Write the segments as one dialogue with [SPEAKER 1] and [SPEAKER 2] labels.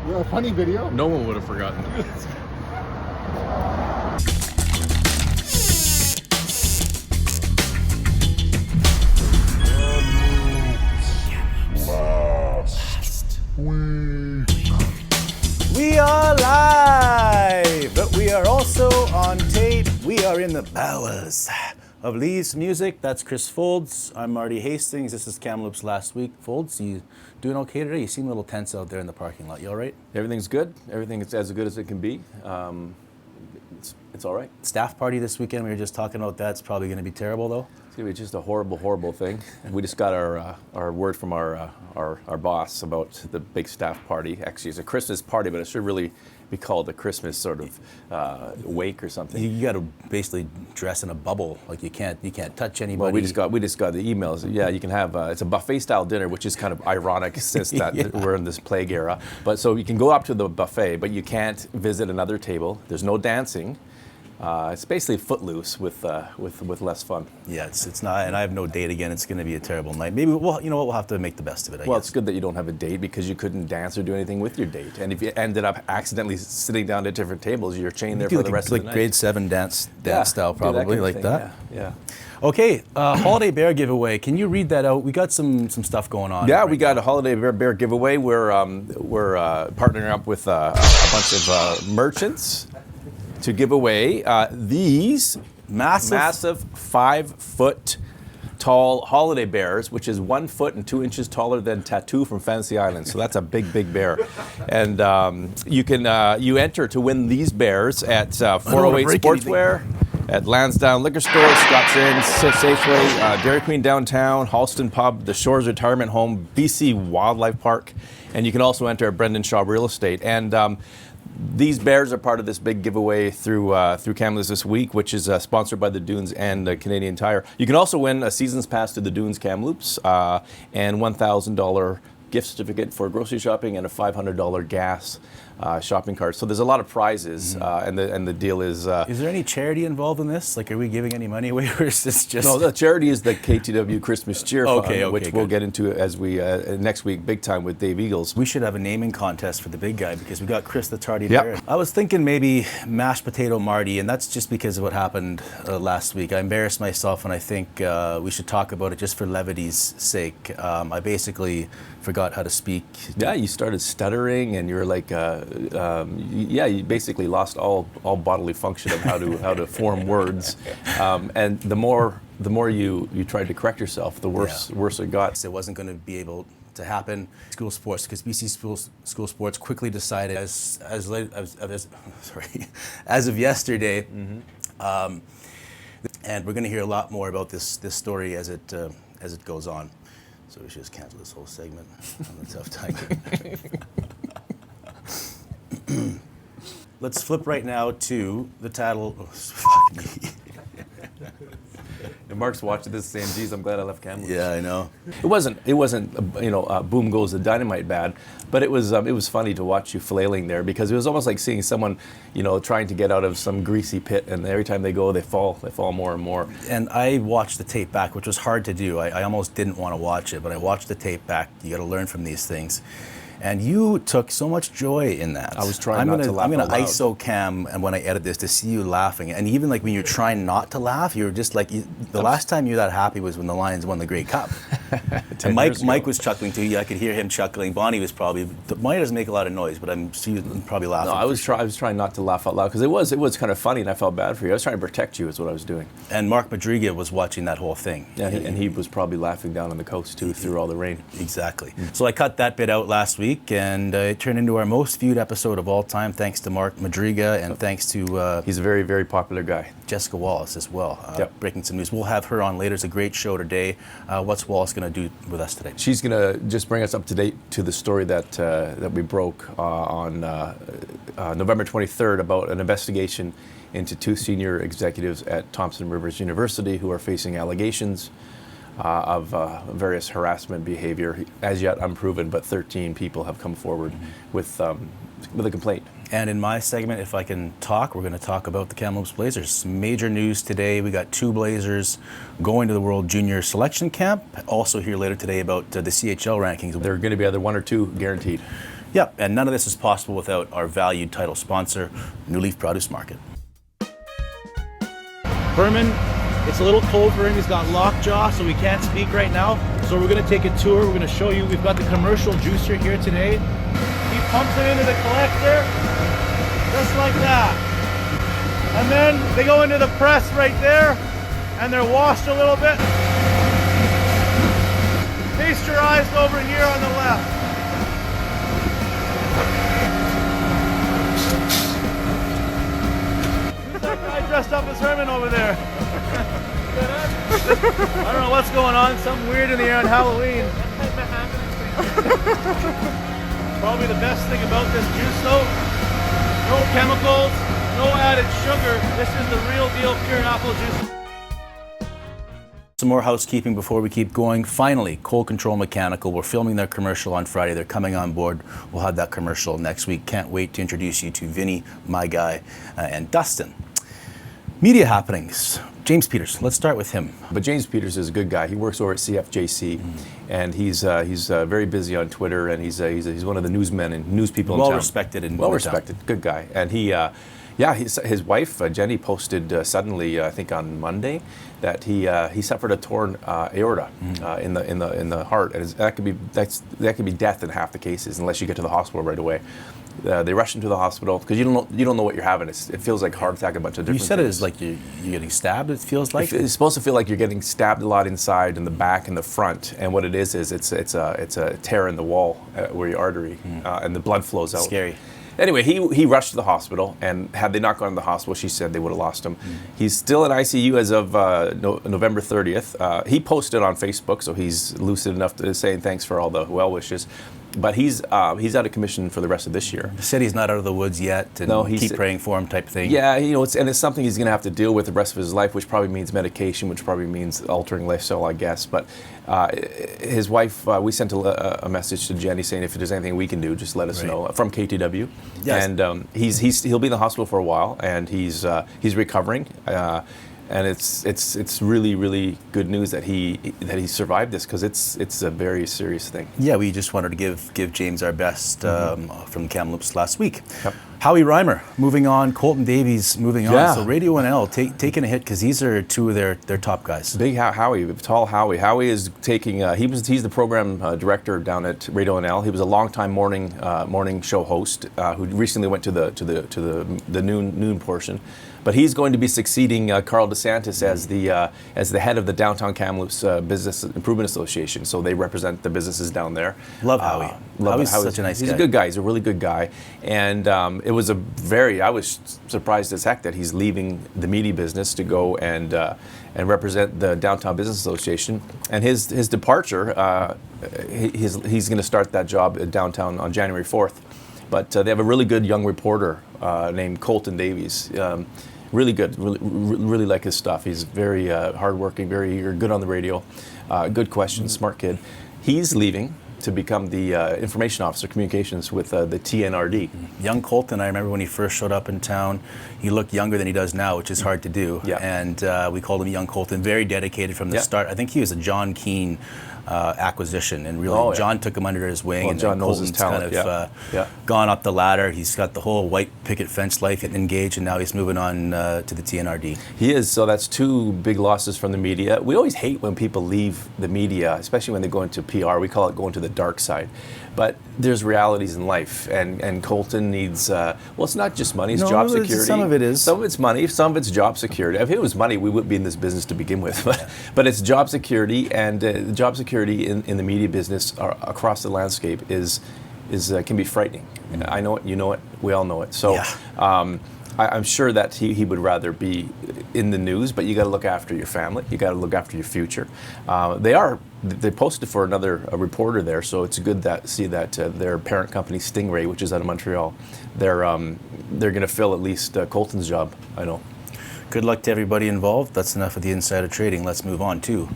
[SPEAKER 1] A funny video?
[SPEAKER 2] No one would have forgotten.
[SPEAKER 1] Last week.
[SPEAKER 3] We are live, but we are also on tape. We are in the bowels of Lee's music. That's Chris Foulds. I'm Marty Hastings. This is Kamloops Last Week. Foulds, you doing okay today? You seem a little tense out there in the parking lot. You all right?
[SPEAKER 2] Everything's good. Everything is as good as it can be. It's all right.
[SPEAKER 3] Staff party this weekend. We were just talking about that. It's probably going to be terrible, though.
[SPEAKER 2] It's going to be just a horrible, horrible thing. We just got our word from our boss about the big staff party. Actually, it's a Christmas party, but it should really be called a Christmas sort of wake or something.
[SPEAKER 3] You got to basically dress in a bubble. Like you can't touch anybody.
[SPEAKER 2] Well, we just got the emails. Yeah, you can have it's a buffet style dinner, which is kind of ironic since that we're in this plague era. But so you can go up to the buffet, but you can't visit another table. There's no dancing. It's basically Footloose with less fun.
[SPEAKER 3] Yeah, it's not, and I have no date again. It's going to be a terrible night. Maybe we'll have to make the best of it. I guess.
[SPEAKER 2] It's good that you don't have a date because you couldn't dance or do anything with your date. And if you ended up accidentally sitting down at different tables, you're chained there for the rest of the night.
[SPEAKER 3] Like grade 7 dance style, probably
[SPEAKER 2] kind of
[SPEAKER 3] like
[SPEAKER 2] thing,
[SPEAKER 3] that.
[SPEAKER 2] Yeah.
[SPEAKER 3] Okay, holiday bear giveaway. Can you read that out? We got some stuff going on.
[SPEAKER 2] Yeah, we got a holiday bear giveaway. We're partnering up with a bunch of merchants to give away these massive 5-foot tall holiday bears, which is 1 foot and 2 inches taller than Tattoo from Fantasy Island. So that's a big bear. And you can you enter to win these bears at 408 Sportswear, at Lansdowne Liquor Store, Scott's Inn, Safeway, Dairy Queen Downtown, Halston Pub, the Shores Retirement Home, BC Wildlife Park, and you can also enter at Brendan Shaw Real Estate. And these bears are part of this big giveaway through Kamloops this week, which is sponsored by the Dunes and Canadian Tire. You can also win a season's pass to the Dunes Kamloops and $1,000 gift certificate for grocery shopping and a $500 gas shopping cart. So there's a lot of prizes, and the deal is.
[SPEAKER 3] Is there any charity involved in this? Like, are we giving any money away, or is this just?
[SPEAKER 2] No, the charity is the KTW Christmas Cheer Fund, which
[SPEAKER 3] good.
[SPEAKER 2] we'll get into as we next week, big time with Dave Eagles.
[SPEAKER 3] We should have a naming contest for the big guy because we got Chris the Tardy Bear. I was thinking maybe mashed potato Marty, and that's just because of what happened last week. I embarrassed myself, and I think we should talk about it just for levity's sake. I basically forgot how to speak.
[SPEAKER 2] Yeah, you started stuttering, and you were like, you basically lost all bodily function of how to form words. And the more you tried to correct yourself, the worse it got.
[SPEAKER 3] It wasn't going to be able to happen. School sports, because BC school sports quickly decided as of yesterday. And we're going to hear a lot more about this story as it goes on. So we should just cancel this whole segment on the tough time. Let's flip right now to the title. Oh, fuck me.
[SPEAKER 2] And Mark's watching this saying, geez, I'm glad I left Kamloops.
[SPEAKER 3] Yeah, I know.
[SPEAKER 2] It wasn't boom goes the dynamite bad, but it was funny to watch you flailing there because it was almost like seeing someone, trying to get out of some greasy pit, and every time they go, they fall more and more.
[SPEAKER 3] And I watched the tape back, which was hard to do. I almost didn't want to watch it, but I watched the tape back. You got to learn from these things. And you took so much joy in that.
[SPEAKER 2] I was trying not to laugh.
[SPEAKER 3] I'm going to ISO cam, and when I edit this, to see you laughing. And even like when you're trying not to laugh, you're just like, the last time you were that happy was when the Lions won the Grey Cup. And Mike was chuckling too. I could hear him chuckling. Bonnie was Bonnie doesn't make a lot of noise, but she was probably laughing.
[SPEAKER 2] No, I was trying not to laugh out loud because it was kind of funny, and I felt bad for you. I was trying to protect you, is what I was doing.
[SPEAKER 3] And Mark Madriga was watching that whole thing.
[SPEAKER 2] Yeah, and he was probably laughing down on the coast too through all the rain.
[SPEAKER 3] Exactly. So I cut that bit out last week, and it turned into our most viewed episode of all time, thanks to Mark Madriga, and thanks to
[SPEAKER 2] he's a very, very popular guy.
[SPEAKER 3] Jessica Wallace as well, breaking some news. We'll have her on later. It's a great show today. What's Wallace going to do with us today?
[SPEAKER 2] She's going to just bring us up to date to the story that we broke on November 23rd about an investigation into 2 senior executives at Thompson Rivers University who are facing allegations of various harassment behavior, as yet unproven, but 13 people have come forward with a complaint.
[SPEAKER 3] And in my segment, if I can talk, we're going to talk about the Kamloops Blazers. Major news today. We got 2 Blazers going to the World Junior Selection Camp. Also hear later today about the CHL rankings.
[SPEAKER 2] There are going to be either 1 or 2 guaranteed.
[SPEAKER 3] Yep, and none of this is possible without our valued title sponsor, New Leaf Produce Market. Herman, it's a little cold for him. He's got lockjaw, so we can't speak right now. So we're going to take a tour. We're going to show you. We've got the commercial juicer here today. He pumps them into the collector, just like that. And then they go into the press right there, and they're washed a little bit. Pasteurized over here on the left. Who's that guy dressed up as Herman over there? I don't know what's going on. Something weird in the air on Halloween. Probably the best thing about this juice though, no chemicals, no added sugar. This is the real deal pure apple juice. Some more housekeeping before we keep going. Finally, Cold Control Mechanical. We're filming their commercial on Friday. They're coming on board. We'll have that commercial next week. Can't wait to introduce you to Vinny, my guy, and Dustin. Media happenings. James Peters, let's start with him.
[SPEAKER 2] But James Peters is a good guy. He works over at CFJC, and he's very busy on Twitter, and he's one of the newsmen and news people in town.
[SPEAKER 3] Well respected.
[SPEAKER 2] Good guy. And his wife Jenny posted suddenly, I think on Monday, that he suffered a torn aorta in the heart, and that could be death in half the cases unless you get to the hospital right away. They rush him to the hospital because you don't know what you're having. It feels like a heart attack, a bunch of different.
[SPEAKER 3] You said
[SPEAKER 2] things.
[SPEAKER 3] It is like you're getting stabbed. It feels like
[SPEAKER 2] it's supposed to feel like you're getting stabbed a lot inside, in the back, and the front. And what it is it's a tear in the wall where your artery and the blood flows out.
[SPEAKER 3] Scary.
[SPEAKER 2] Anyway, he rushed to the hospital, and had they not gone to the hospital, she said they would have lost him. He's still in ICU as of November 30th. He posted on Facebook, so he's lucid enough to say thanks for all the well wishes. But he's out of commission for the rest of this year.
[SPEAKER 3] He said he's not out of the woods yet, and keep praying for him type thing.
[SPEAKER 2] Yeah, it's something he's going to have to deal with the rest of his life, which probably means medication, which probably means altering lifestyle, I guess. But his wife, we sent a message to Jenny saying if there's anything we can do, just let us know, from KTW.
[SPEAKER 3] Yes.
[SPEAKER 2] And he'll be in the hospital for a while, and he's recovering. And it's really, really good news that he survived this, because it's a very serious thing.
[SPEAKER 3] Yeah, we just wanted to give James our best from Kamloops last week.
[SPEAKER 2] Yep.
[SPEAKER 3] Howie Reimer moving on, Colton Davies moving on.
[SPEAKER 2] Yeah.
[SPEAKER 3] So Radio NL taking a hit, because these are two of their top guys.
[SPEAKER 2] Big Howie, tall Howie. Howie is taking. He's the program director down at Radio NL. He was a longtime morning show host who recently went to the noon portion. But he's going to be succeeding Carl DeSantis as the head of the Downtown Kamloops Business Improvement Association. So they represent the businesses down there.
[SPEAKER 3] Love Howie. Howie's such a nice guy.
[SPEAKER 2] He's a good guy. He's a really good guy. And I was surprised as heck that he's leaving the media business to go and represent the Downtown Business Association. And his departure, he's going to start that job at downtown on January 4th. But they have a really good young reporter named Colton Davies. Really good, really like his stuff. He's very hardworking, very eager, good on the radio, good questions, smart kid. He's leaving to become the information officer, communications with the TNRD.
[SPEAKER 3] Young Colton, I remember when he first showed up in town, he looked younger than he does now, which is hard to do.
[SPEAKER 2] Yeah.
[SPEAKER 3] And we called him Young Colton, very dedicated from the start. I think he was a Jon Keen acquisition, and really John took him under his wing.
[SPEAKER 2] Well,
[SPEAKER 3] and
[SPEAKER 2] John knows his
[SPEAKER 3] Colton's
[SPEAKER 2] talent.
[SPEAKER 3] kind of gone up the ladder. He's got the whole white picket fence life engaged, and now he's moving on to the TNRD.
[SPEAKER 2] He is, so that's two big losses from the media. We always hate when people leave the media, especially when they go into PR. We call it going to the dark side. But there's realities in life, and Colton needs, it's not just money, it's job security.
[SPEAKER 3] Some of it is.
[SPEAKER 2] Some of it's money, some of it's job security. If it was money, we wouldn't be in this business to begin with. But it's job security, and job security in the media business across the landscape can be frightening. And I know it, you know it, we all know it. So I'm sure that he would rather be in the news, but you got to look after your family. You got to look after your future. They posted for another reporter there, so it's good to see that their parent company Stingray, which is out of Montreal, they're going to fill at least Colton's job. I know.
[SPEAKER 3] Good luck to everybody involved. That's enough of the insider trading. Let's move on to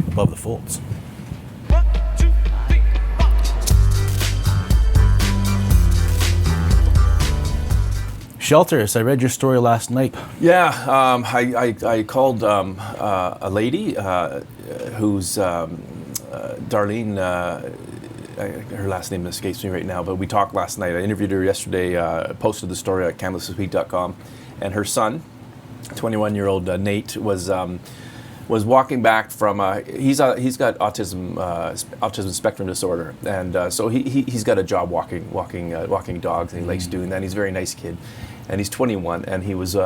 [SPEAKER 3] Above the Folds. Shelters. I read your story last night.
[SPEAKER 2] Yeah, I called a lady who's Darlene her last name escapes me right now, but we talked last night. I interviewed her yesterday, posted the story at kamloopsweek.com, and her son, 21-year-old Nate, was walking back from he's got autism spectrum disorder, and so he's got a job walking dogs, and he likes doing that. And he's a very nice kid, and he's 21, and he was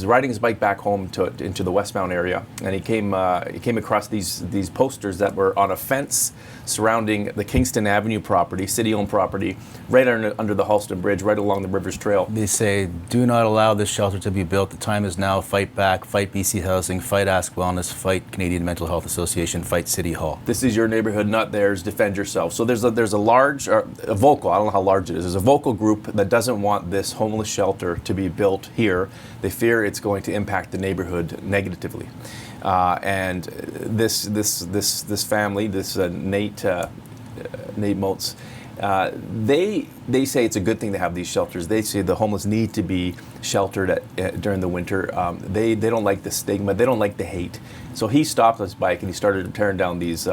[SPEAKER 2] riding his bike back home into the westbound area, and he came across these posters that were on a fence surrounding the Kingston Avenue property, city-owned property, right under the Halston Bridge, right along the Rivers Trail.
[SPEAKER 3] They say, do not allow this shelter to be built. The time is now. Fight back. Fight BC Housing. Fight Ask Wellness. Fight Canadian Mental Health Association. Fight City Hall.
[SPEAKER 2] This is your neighborhood, not theirs. Defend yourself. So there's a large, a vocal, I don't know how large it is. There's a vocal group that doesn't want this homeless shelter to be built here. They fear it's going to impact the neighborhood negatively. And this family, this Nate Moats, they say it's a good thing to have these shelters. They say the homeless need to be sheltered during the winter. They don't like the stigma. They don't like the hate. So he stopped his bike and he started tearing down these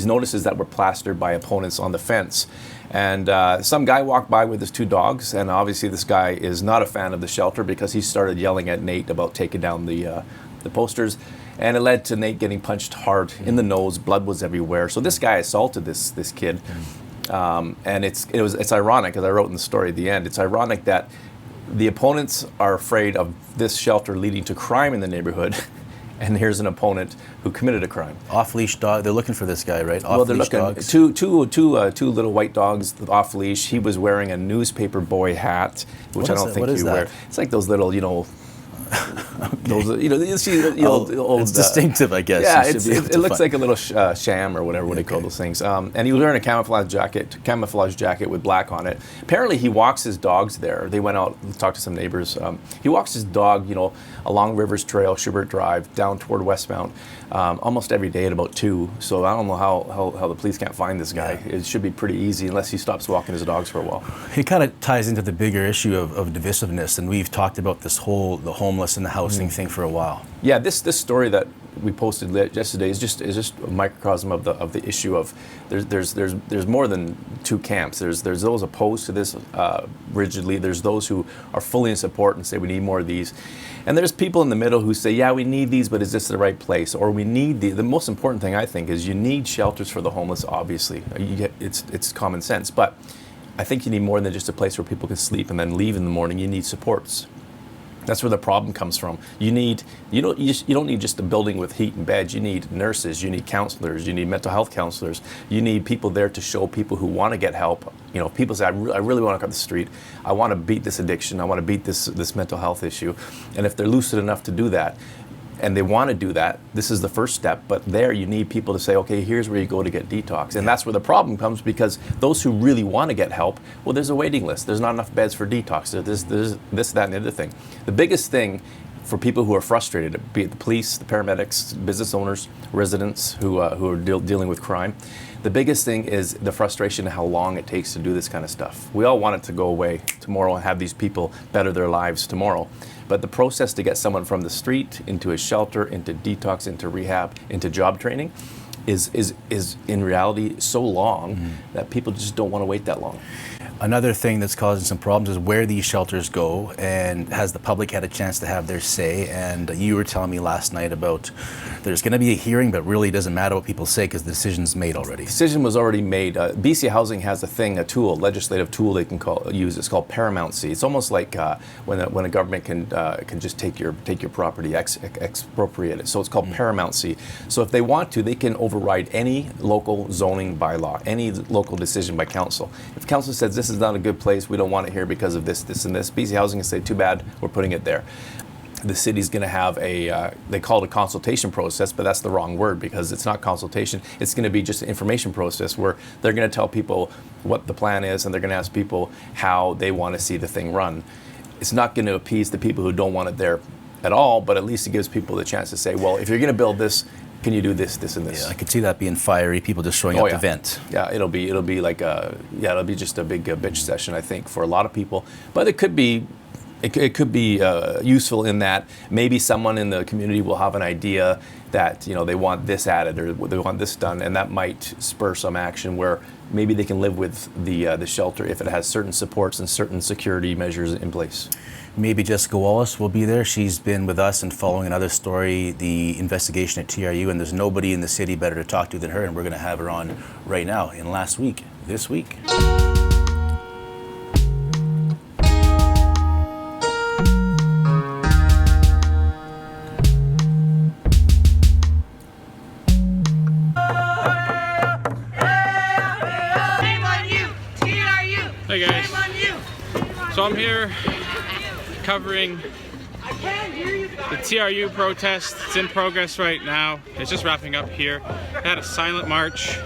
[SPEAKER 2] notices that were plastered by opponents on the fence. And some guy walked by with his two dogs, and obviously this guy is not a fan of the shelter because he started yelling at Nate about taking down the posters, and it led to Nate getting punched hard in the nose. Blood was everywhere. So this guy assaulted this kid, and it's ironic, as I wrote in the story at the end. It's ironic that the opponents are afraid of this shelter leading to crime in the neighborhood. And here's an opponent who committed a crime.
[SPEAKER 3] Off-leash dog. They're looking for this guy, right?
[SPEAKER 2] Well, they're looking
[SPEAKER 3] dogs.
[SPEAKER 2] two little white dogs off leash. He was wearing a newspaper boy hat, which I don't think you wear. It's like those little, those, you see the old.
[SPEAKER 3] It's distinctive, I guess.
[SPEAKER 2] Yeah, it looks like a little sham or whatever. What do you call those things? And he was wearing a camouflage jacket with black on it. Apparently, he walks his dogs there. They went out and talked to some neighbors. He walks his dog, along Rivers Trail, Schubert Drive, down toward westbound, almost every day at about 2. So I don't know how the police can't find this guy. Yeah. It should be pretty easy unless he stops walking his dogs for a while.
[SPEAKER 3] It kind of ties into the bigger issue of divisiveness, and we've talked about the homeless and the housing thing for a while.
[SPEAKER 2] Yeah, this story that we posted yesterday is just a microcosm of the issue of there's more than two camps. There's those opposed to this rigidly. There's those who are fully in support and say we need more of these, and there's people in the middle who say, yeah, we need these, but is this the right place? Or we need the most important thing, I think, is you need shelters for the homeless. Obviously, it's common sense, but I think you need more than just a place where people can sleep and then leave in the morning. You need supports. That's where the problem comes from. You don't need just a building with heat and beds. You need nurses, you need counselors, you need mental health counselors. You need people there to show people who want to get help. People say, I really want to come to the street. I want to beat this addiction. I want to beat this mental health issue. And if they're lucid enough to do that, and they want to do that, this is the first step. But there you need people to say, okay, here's where you go to get detox. And that's where the problem comes, because those who really want to get help, well, there's a waiting list. There's not enough beds for detox. There's this, that, and the other thing. The biggest thing for people who are frustrated, be it the police, the paramedics, business owners, residents who are dealing with crime, the biggest thing is the frustration of how long it takes to do this kind of stuff. We all want it to go away tomorrow and have these people better their lives tomorrow. But the process to get someone from the street into a shelter, into detox, into rehab, into job training is in reality so long that people just don't want to wait that long.
[SPEAKER 3] Another thing that's causing some problems is where these shelters go, and has the public had a chance to have their say. And you were telling me last night about there's going to be a hearing, but really it doesn't matter what people say because the decision's made already.
[SPEAKER 2] The decision was already made. BC Housing has a legislative tool they can use. It's called paramountcy. It's almost like when a government can just take your property, expropriate it. So it's called paramountcy. So if they want to, they can override any local zoning bylaw, any local decision by council. If council says this is not a good place, we don't want it here because of this, this, and this, BC Housing can say, too bad, we're putting it there. The city's going to have they call it a consultation process, but that's the wrong word because it's not consultation. It's going to be just an information process where they're going to tell people what the plan is, and they're going to ask people how they want to see the thing run. It's not going to appease the people who don't want it there at all, but at least it gives people the chance to say, well, if you're going to build this, can you do this, this, and this?
[SPEAKER 3] Yeah, I could see that being fiery. People just showing up to vent.
[SPEAKER 2] Yeah, it'll be like it'll be just a big bitch session, I think, for a lot of people. But it could be it could be useful in that maybe someone in the community will have an idea that they want this added or they want this done, and that might spur some action where maybe they can live with the shelter if it has certain supports and certain security measures in place.
[SPEAKER 3] Maybe Jessica Wallace will be there. She's been with us and following another story, the investigation at TRU, and there's nobody in the city better to talk to than her, and we're going to have her on right now in this week.
[SPEAKER 4] Hey guys, so I'm here covering the TRU protest. It's in progress right now. It's just wrapping up here. They had a silent march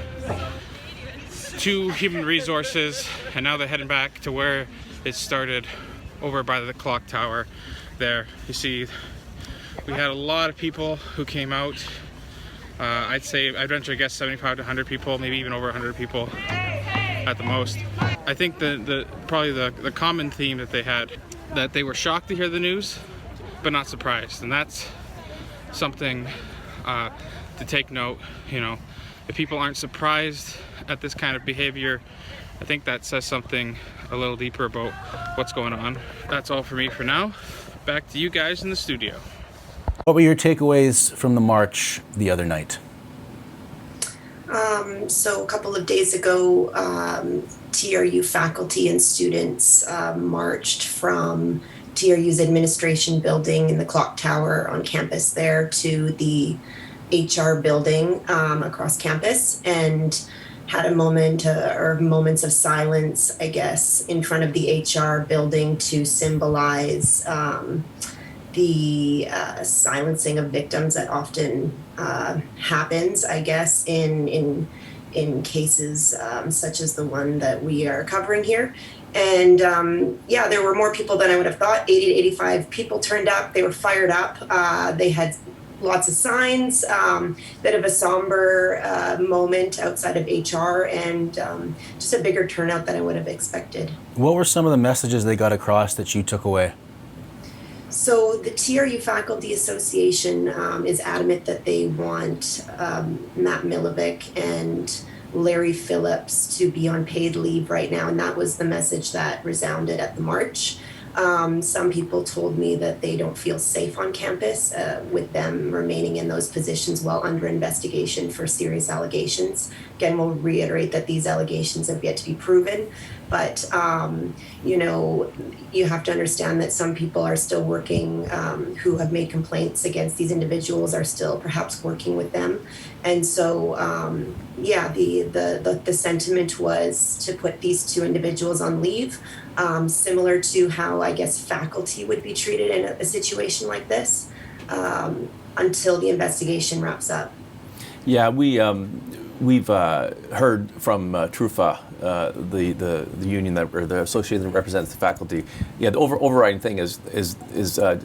[SPEAKER 4] to Human Resources, and now they're heading back to where it started, over by the clock tower there. You see, we had a lot of people who came out. I'd venture a guess 75 to 100 people, maybe even over 100 people at the most. I think probably the common theme that they had, that they were shocked to hear the news, but not surprised, and that's something to take note. If people aren't surprised at this kind of behavior, I think that says something a little deeper about what's going on. That's all for me for now. Back to you guys in the studio.
[SPEAKER 3] What were your takeaways from the march the other night?
[SPEAKER 5] So a couple of days ago, TRU faculty and students marched from TRU's administration building in the clock tower on campus there to the HR building across campus, and had a moment or moments of silence, I guess, in front of the HR building to symbolize the silencing of victims that often happens, I guess, in cases such as the one that we are covering here. And there were more people than I would have thought. 80 to 85 people turned up. They were fired up. They had lots of signs, bit of a somber moment outside of HR, and just a bigger turnout than I would have expected. What
[SPEAKER 3] were some of the messages they got across that you took away?
[SPEAKER 5] So the TRU Faculty Association is adamant that they want Matt Milovick and Larry Phillips to be on paid leave right now, and that was the message that resounded at the march. Some people told me that they don't feel safe on campus with them remaining in those positions while under investigation for serious allegations. Again, we'll reiterate that these allegations have yet to be proven, but you have to understand that some people are still working, who have made complaints against these individuals are still perhaps working with them. And so, the sentiment was to put these two individuals on leave, similar to how I guess faculty would be treated in a situation like this, until the investigation wraps up.
[SPEAKER 2] Yeah, we've heard from TRUFA, the union or the association that represents the faculty. Yeah, the overriding thing is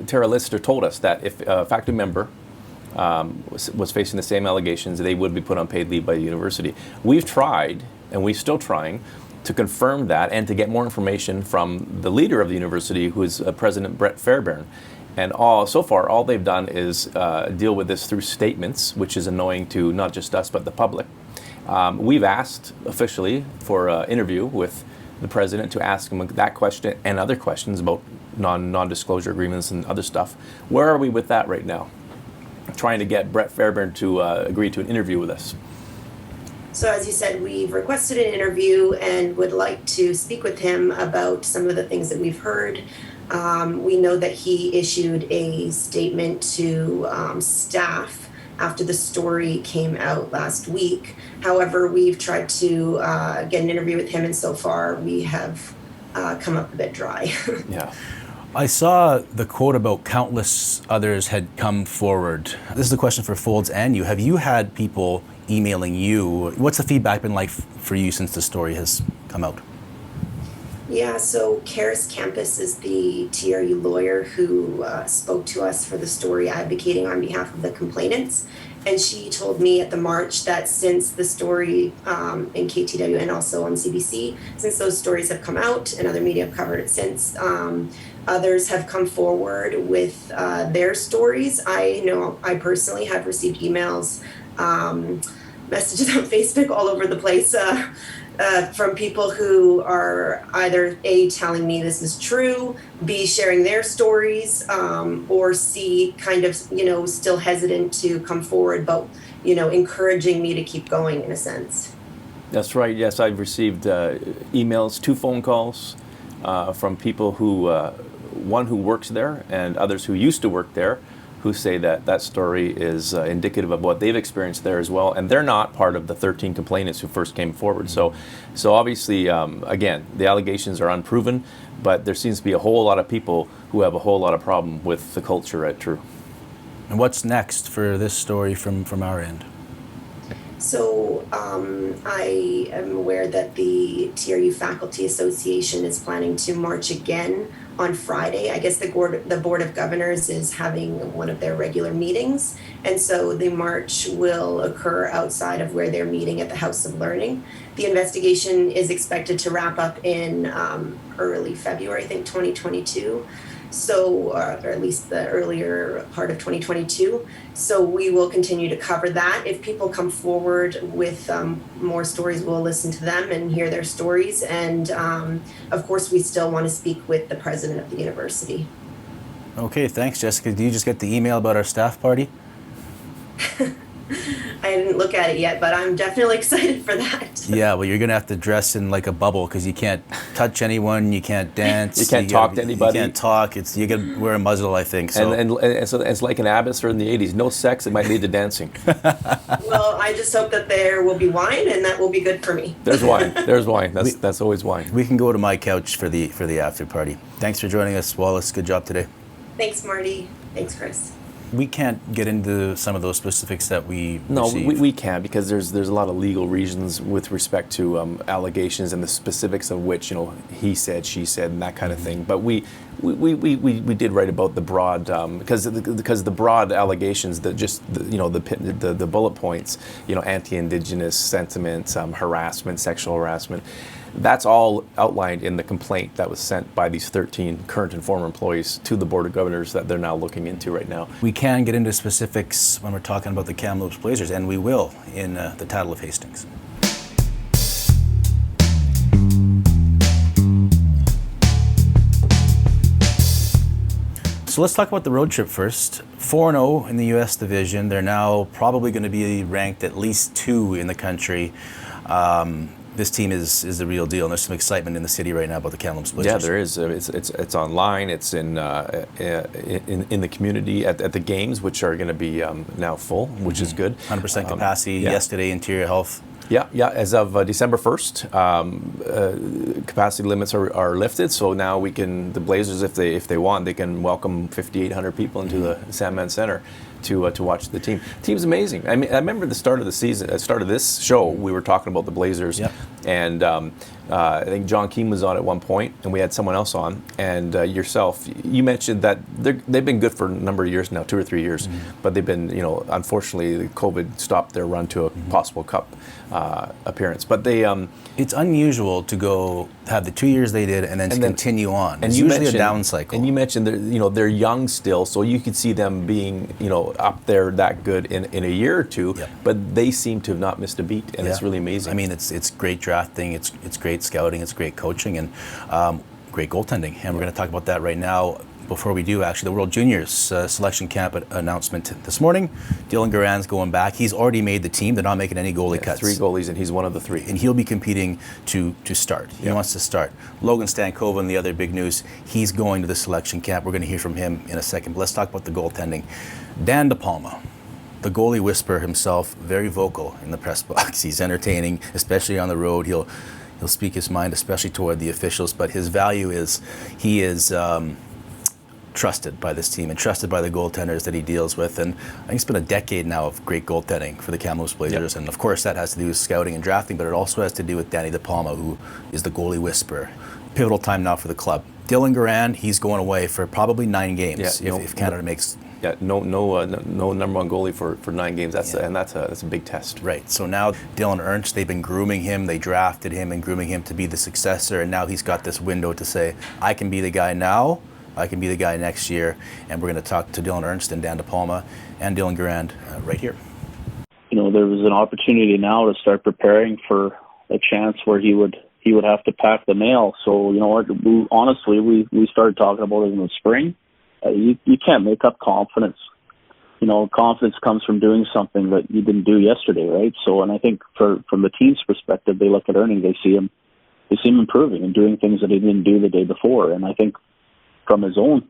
[SPEAKER 2] Tara Lister told us that if a faculty member was facing the same allegations, they would be put on paid leave by the university. We've tried, and we're still trying, to confirm that and to get more information from the leader of the university, who is President Brett Fairbairn. And so far, all they've done is deal with this through statements, which is annoying to not just us, but the public. We've asked officially for an interview with the president to ask him that question and other questions about non-disclosure agreements and other stuff. Where are we with that right now? Trying to get Brett Fairbairn to agree to an interview with us.
[SPEAKER 5] So as you said, we've requested an interview and would like to speak with him about some of the things that we've heard. We know that he issued a statement to staff after the story came out last week. However, we've tried to get an interview with him, and so far we have come up a bit dry.
[SPEAKER 2] Yeah.
[SPEAKER 3] I saw the quote about countless others had come forward. This is a question for Foulds and you. Have you had people emailing you? What's the feedback been like for you since the story has come out?
[SPEAKER 5] Yeah, so Karis Campus is the TRU lawyer who spoke to us for the story, advocating on behalf of the complainants. And she told me at the march that since the story in KTW and also on CBC, since those stories have come out and other media have covered it since, others have come forward with their stories. I know I personally have received emails, messages on Facebook all over the place from people who are either A, telling me this is true, B, sharing their stories, or C, kind of, still hesitant to come forward, but, encouraging me to keep going in a sense.
[SPEAKER 2] That's right. Yes, I've received emails, 2 phone calls from people who, one who works there and others who used to work there, who say that story is indicative of what they've experienced there as well, and they're not part of the 13 complainants who first came forward. So obviously, again, the allegations are unproven, but there seems to be a whole lot of people who have a whole lot of problem with the culture at True.
[SPEAKER 3] And what's next for this story from our end?
[SPEAKER 5] So I am aware that the TRU Faculty Association is planning to march again on Friday. I guess the Board of Governors is having one of their regular meetings. And so the march will occur outside of where they're meeting at the House of Learning. The investigation is expected to wrap up in early February, I think 2022. So, or at least the earlier part of 2022. So we will continue to cover that. If people come forward with more stories, we'll listen to them and hear their stories. And of course, we still want to speak with the president of the university.
[SPEAKER 3] Okay, thanks, Jessica. Did you just get the email about our staff party?
[SPEAKER 5] I didn't look at it yet, but I'm definitely excited for that.
[SPEAKER 3] Yeah, well, you're going to have to dress in like a bubble because you can't touch anyone, you can't dance.
[SPEAKER 2] You can't talk to anybody.
[SPEAKER 3] You can't talk. You got to wear a muzzle, I think. So.
[SPEAKER 2] And so it's like an Abbotsford in the 80s. No sex, it might lead to dancing.
[SPEAKER 5] Well, I just hope that there will be wine and that will be good for me.
[SPEAKER 2] There's wine. There's wine. That's always wine.
[SPEAKER 3] We can go to my couch for the after party. Thanks for joining us, Wallace. Good job today.
[SPEAKER 5] Thanks, Marty. Thanks, Chris.
[SPEAKER 3] We can't get into some of those specifics that we
[SPEAKER 2] No,
[SPEAKER 3] received.
[SPEAKER 2] we can't, because there's a lot of legal reasons with respect to allegations and the specifics of which, he said, she said, and that kind of thing. But we did write about the broad, because the broad allegations that just the bullet points, anti-Indigenous sentiment, harassment, sexual harassment. That's all outlined in the complaint that was sent by these 13 current and former employees to the Board of Governors that they're now looking into right now.
[SPEAKER 3] We can get into specifics when we're talking about the Kamloops Blazers, and we will in the Title of Hastings. So let's talk about the road trip first. 4-0 in the U.S. division. They're now probably going to be ranked at least 2 in the country. This team is the real deal, and there's some excitement in the city right now about the Kamloops Blazers.
[SPEAKER 2] Yeah, there is. It's online. It's in the community at the games, which are going to be now full, which is good.
[SPEAKER 3] 100% capacity. Yesterday, Interior Health.
[SPEAKER 2] Yeah. As of December 1st, capacity limits are lifted. So now the Blazers, if they want, they can welcome 5,800 people into the Sandman Centre to watch the team. The team's amazing. I mean, I remember the start of the season, at the start of this show, we were talking about the Blazers, and I think Jon Keen was on at one point, and we had someone else on, and yourself. You mentioned that they've been good for a number of years now, 2 or 3 years, but they've been, unfortunately, COVID stopped their run to a possible cup appearance. But they,
[SPEAKER 3] it's unusual to go have the 2 years they did and then continue on.
[SPEAKER 2] And
[SPEAKER 3] it's usually a down cycle.
[SPEAKER 2] And you mentioned they're young still, so you could see them being up there that good in a year or two. But they seem to have not missed a beat, and it's really amazing.
[SPEAKER 3] I mean, it's great drafting, it's great scouting, it's great coaching, and great goaltending. And we're going to talk about that right now. Before we do, actually, the World Juniors selection camp announcement this morning. Dylan Garand's going back. He's already made the team. They're not making any goalie cuts.
[SPEAKER 2] 3 goalies, and he's one of the 3.
[SPEAKER 3] And he'll be competing to start. He wants to start. Logan Stankoven, the other big news, he's going to the selection camp. We're going to hear from him in a second. But let's talk about the goaltending. Dan De Palma, the goalie whisperer himself, very vocal in the press box. He's entertaining, especially on the road. He'll speak his mind, especially toward the officials. But his value is he is trusted by this team and trusted by the goaltenders that he deals with. And I think it's been a decade now of great goaltending for the Kamloops Blazers. And of course that has to do with scouting and drafting, but it also has to do with Danny De Palma, who is the goalie whisperer. Pivotal time now for the club. Dylan Garand, he's going away for probably 9 games if Canada makes
[SPEAKER 2] Yeah, no number one goalie for 9 games. That's a big test.
[SPEAKER 3] Right. So now Dylan Ernst, they've been grooming him. They drafted him and grooming him to be the successor, and now he's got this window to say, I can be the guy now, I can be the guy next year. And we're going to talk to Dylan Ernst and Dan De Palma and Dylan Garand right here.
[SPEAKER 6] There was an opportunity now to start preparing for a chance where he would have to pack the mail. So, we started talking about it in the spring. You can't make up confidence. Confidence comes from doing something that you didn't do yesterday, right? So, and I think from the team's perspective, they look at Ernie, they see him improving and doing things that he didn't do the day before. And I think from his own,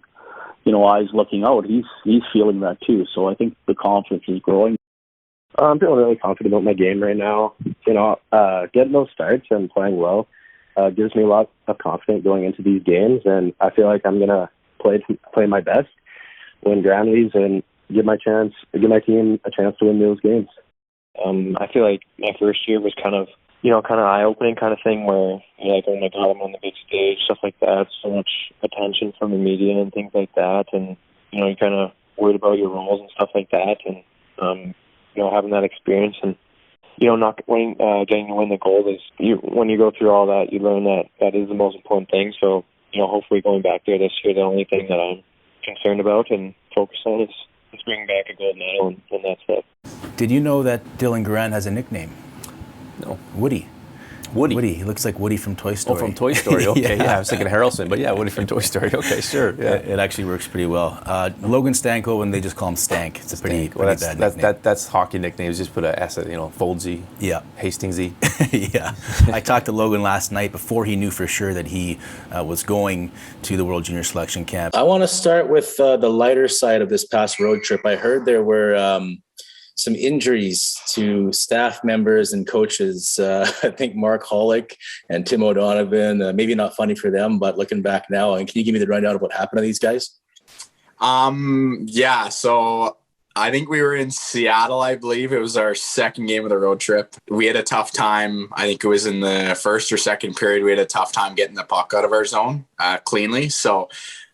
[SPEAKER 6] eyes looking out, he's feeling that too. So I think the confidence is growing.
[SPEAKER 7] I'm feeling really confident about my game right now. Getting those starts and playing well gives me a lot of confidence going into these games, and I feel like I'm gonna play my best, win Grandies, and give my team a chance to win those games. I feel like my first year was kind of eye-opening kind of thing where you're like, oh my God, I'm on the big stage, stuff like that, so much attention from the media and things like that, and you're kind of worried about your roles and stuff like that, and having that experience and not winning, getting to win the gold is when you go through all that, you learn that is the most important thing. So hopefully going back there this year, the only thing that I'm concerned about and focused on is bringing back a gold medal, and that's it.
[SPEAKER 3] Did you know that Dylan Garand has a nickname?
[SPEAKER 2] No.
[SPEAKER 3] Woody. He looks like Woody from Toy Story.
[SPEAKER 2] Oh, from Toy Story. Okay,
[SPEAKER 3] Yeah.
[SPEAKER 2] I was thinking Harrelson, but yeah, Woody from Toy Story. Okay, sure. Yeah.
[SPEAKER 3] It actually works pretty well. Logan Stankoven, they just call him Stank. It's a pretty bad nickname.
[SPEAKER 2] That's hockey nicknames. Just put a S at Foldsy.
[SPEAKER 3] Yeah.
[SPEAKER 2] Hastingsy.
[SPEAKER 3] Yeah. I talked to Logan last night before he knew for sure that he was going to the World Junior Selection Camp.
[SPEAKER 8] I want to start with the lighter side of this past road trip. I heard there were some injuries to staff members and coaches. I think Mark Holick and Tim O'Donovan, maybe not funny for them, but looking back now, and can you give me the rundown of what happened to these guys?
[SPEAKER 9] Yeah, so I think we were in Seattle, I believe. It was our second game of the road trip. We had a tough time. I think it was in the first or second period. We had a tough time getting the puck out of our zone cleanly. So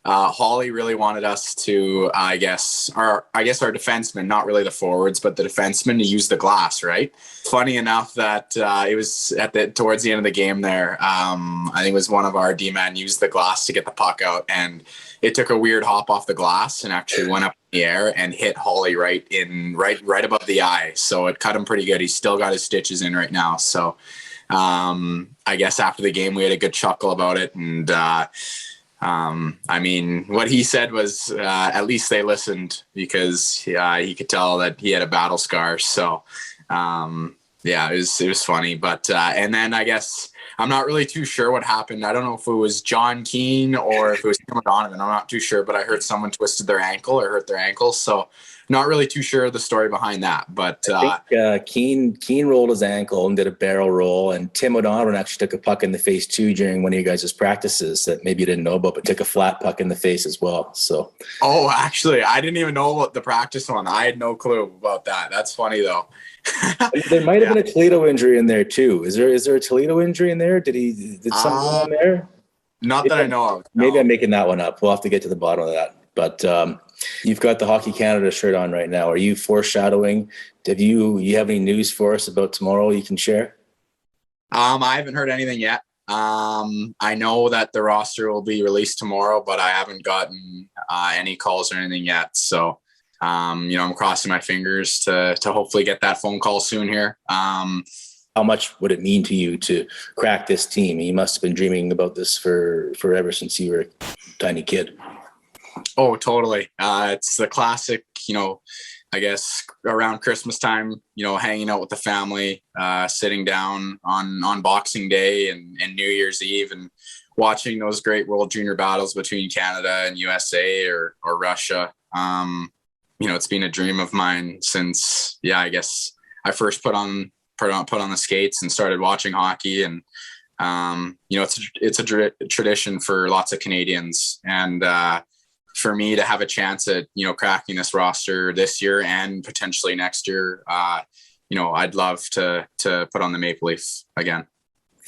[SPEAKER 9] Holly really wanted us to, I guess our defensemen, not really the forwards, but the defensemen, to use the glass, right? Funny enough that it was towards the end of the game there. I think it was one of our D-men used the glass to get the puck out, and it took a weird hop off the glass and actually went up in the air and hit Holly right above the eye. So it cut him pretty good. He's still got his stitches in right now. So I guess after the game we had a good chuckle about it, and what he said was at least they listened, because he could tell that he had a battle scar. So it was funny. But and then I guess I'm not really too sure what happened. I don't know if it was Jon Keen or if it was Tim Donovan. I'm not too sure, but I heard someone twisted their ankle or hurt their ankle. So not really too sure of the story behind that. But
[SPEAKER 8] I think Keen rolled his ankle and did a barrel roll, and Tim O'Donovan actually took a puck in the face too during one of you guys' practices that maybe you didn't know about, but took a flat puck in the face as well. So
[SPEAKER 9] actually, I didn't even know about the practice one. I had no clue about that. That's funny though.
[SPEAKER 8] There might have been a Toledo injury in there too. Is there a Toledo injury in there? Did something go on there?
[SPEAKER 9] Not that I know of. No.
[SPEAKER 8] Maybe I'm making that one up. We'll have to get to the bottom of that. But you've got the Hockey Canada shirt on right now. Are you foreshadowing? Do you have any news for us about tomorrow you can share?
[SPEAKER 9] I haven't heard anything yet. I know that the roster will be released tomorrow, but I haven't gotten any calls or anything yet. So I'm crossing my fingers to hopefully get that phone call soon here.
[SPEAKER 8] How much would it mean to you to crack this team? You must have been dreaming about this forever since you were a tiny kid.
[SPEAKER 9] Oh, totally. It's the classic, I guess around Christmas time, hanging out with the family, sitting down on Boxing Day and New Year's Eve and watching those great World Junior battles between Canada and USA or Russia. It's been a dream of mine since, I guess I first put on the skates and started watching hockey. And, it's a tradition for lots of Canadians. And for me to have a chance at, cracking this roster this year and potentially next year, I'd love to put on the Maple Leaf again.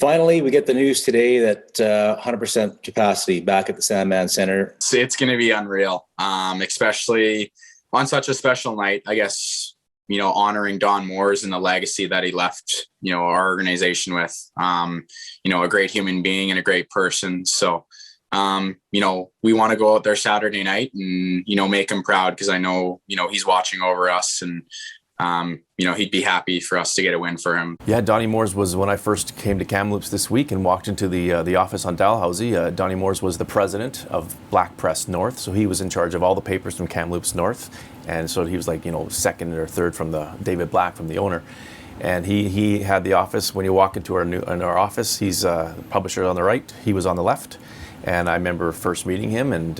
[SPEAKER 8] Finally, we get the news today that 100% capacity back at the Sandman Centre.
[SPEAKER 9] It's going to be unreal, especially on such a special night, I guess, you know, honoring Don Moores and the legacy that he left, you know, our organization with, you know, a great human being and a great person. So, you know, we want to go out there Saturday night and, you know, make him proud, because I know, you know, he's watching over us, and, you know, he'd be happy for us to get a win for him.
[SPEAKER 2] Yeah, Donnie Moores was, when I first came to Kamloops this week and walked into the office on Dalhousie, Donnie Moores was the president of Black Press North, so he was in charge of all the papers from Kamloops North, and so he was like, you know, second or third from the David Black, from the owner. And he had the office. When you walk into our office, he's publisher on the right, he was on the left. And I remember first meeting him and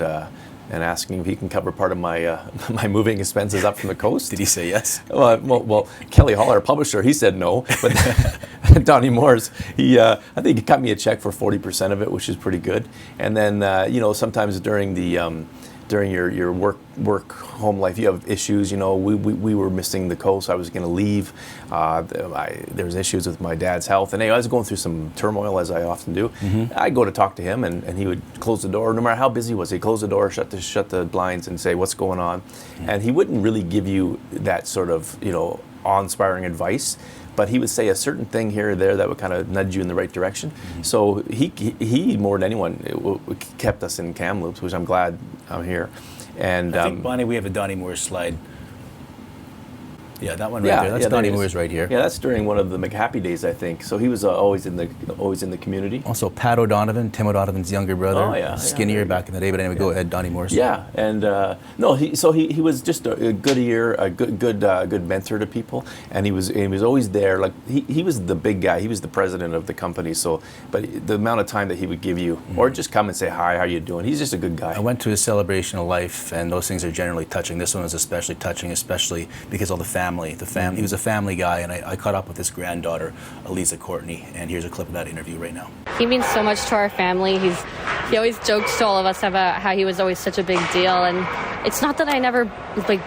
[SPEAKER 2] asking if he can cover part of my my moving expenses up from the coast.
[SPEAKER 3] Did he say yes?
[SPEAKER 2] Well, Kelly Hall, our publisher, he said no. But Donnie Moores, I think he cut me a check for 40% of it, which is pretty good. And then you know, sometimes during your work home life, you have issues. You know, we were missing the coast. I was going to leave. There was issues with my dad's health, and anyway, I was going through some turmoil, as I often do. I'd go to talk to him, and he would close the door. No matter how busy he was, he'd close the door, shut the blinds, and say, "What's going on?" And he wouldn't really give you that sort of, you know, awe-inspiring advice, but he would say a certain thing here or there that would kind of nudge you in the right direction. So he more than anyone kept us in Kamloops, which I'm glad I'm here. And
[SPEAKER 3] I think, Bonnie, we have a Donnie Moores slide. Yeah, that one right there. That's Donnie Moores right here.
[SPEAKER 2] Yeah, that's during one of the McHappy days, I think. So he was always in the community.
[SPEAKER 3] Also, Pat O'Donovan, Tim O'Donovan's younger brother.
[SPEAKER 2] Oh, yeah.
[SPEAKER 3] Skinnier back in the day, but anyway, go ahead, Donnie Moores.
[SPEAKER 2] Yeah, and no, he was just a good ear, a good mentor to people, and he was always there. Like he was the big guy. He was the president of the company. So, but the amount of time that he would give you, or just come and say hi, how you doing? He's just a good guy.
[SPEAKER 3] I went to his celebration of life, and those things are generally touching. This one was especially touching, especially because of the family. He was a family guy, and I caught up with his granddaughter, Aleeza Courtney, and here's a clip of that interview right now.
[SPEAKER 10] He means so much to our family. He always jokes to all of us about how he was always such a big deal, and it's not that I never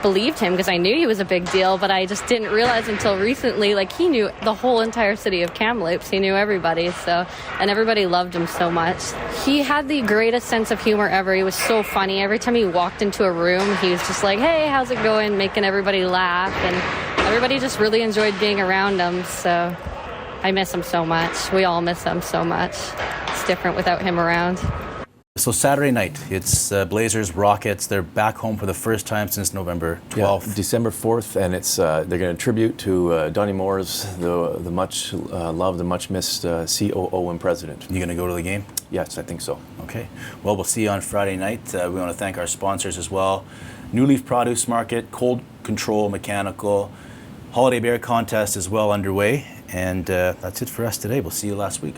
[SPEAKER 10] believed him, because I knew he was a big deal, but I just didn't realize until recently, he knew the whole entire city of Kamloops. He knew everybody, and everybody loved him so much. He had the greatest sense of humor ever. He was so funny. Every time he walked into a room, he was just like, "Hey, how's it going?" making everybody laugh, and everybody just really enjoyed being around him, so I miss him so much. We all miss him so much. It's different without him around.
[SPEAKER 3] So Saturday night, it's Blazers, Rockets. They're back home for the first time since November 12th.
[SPEAKER 2] Yeah, December 4th, and it's they're going to tribute to Donnie Moores, the much loved and much missed COO and president.
[SPEAKER 3] You going to go to the game?
[SPEAKER 2] Yes, I think so.
[SPEAKER 3] Okay. Well, we'll see you on Friday night. We want to thank our sponsors as well. New Leaf Produce Market, Cold Control Mechanical, Holiday Bear Contest is well underway. And that's it for us today. We'll see you last week.